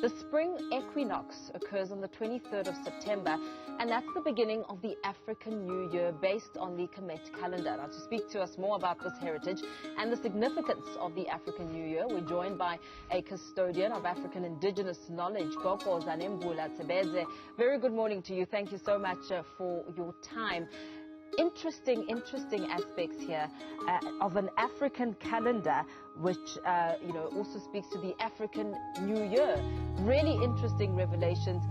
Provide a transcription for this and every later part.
The spring equinox occurs on the 23rd of September, and that's the beginning of the African New Year based on the Kemet calendar. Now, to speak to us more about this heritage and the significance of the African New Year, we're joined by a custodian of African indigenous knowledge, Gogo Zanembula Tebeze. Very good morning to you. Thank you so much for your time. Interesting aspects here of an African calendar, which also speaks to the African New Year. Really interesting revelations.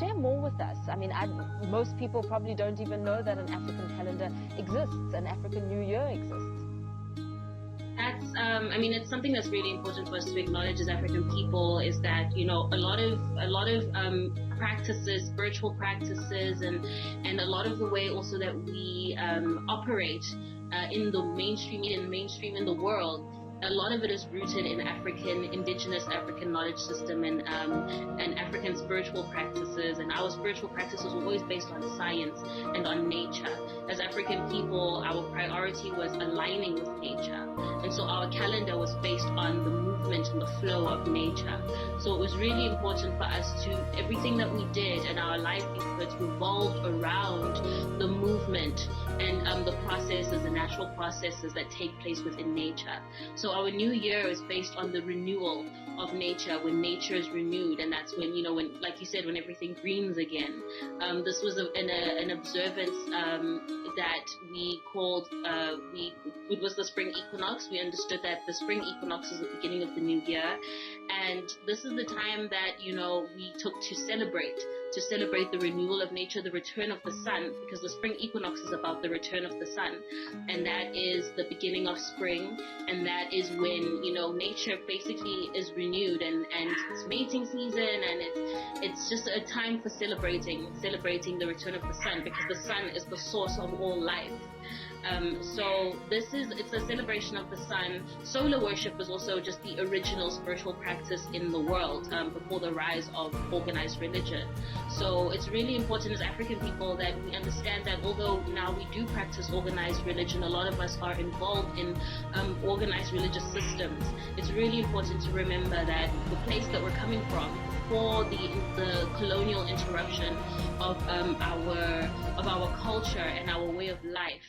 Share more with us. I mean, most people probably don't even know that an African calendar exists, an African New Year exists. That's, it's something that's really important for us to acknowledge as African people, is that, a lot of practices, spiritual practices, and a lot of the way also that we operate in the mainstream in the world, a lot of it is rooted in indigenous African knowledge system and African spiritual practices. And our spiritual practices were always based on science and on nature. As African people, our priority was aligning with nature. And so our calendar was based on the movement and the flow of nature. So it was really important for us to, everything that we did and our livelihoods revolved around the movement and the processes, the natural processes that take place within nature. So our new year is based on the renewal of nature, when nature is renewed, and that's when, when, like you said, when everything greens again. This was an observance that we called, it was the spring equinox. We understood that the spring equinox is the beginning of the new year, and this is the time that, we took to celebrate the renewal of nature, the return of the sun, because the spring equinox is about the return of the sun, and that is the beginning of spring, and that is when, nature basically is renewed, and it's mating season, and it's just a time for celebrating the return of the sun, because the sun is the source of all life. So it's a celebration of the sun. Solar worship was also just the original spiritual practice in the world before the rise of organized religion. So it's really important as African people that we understand that although now we do practice organized religion, a lot of us are involved in organized religious systems. It's really important to remember that the place that we're coming from before the colonial interruption of our culture and our way of life,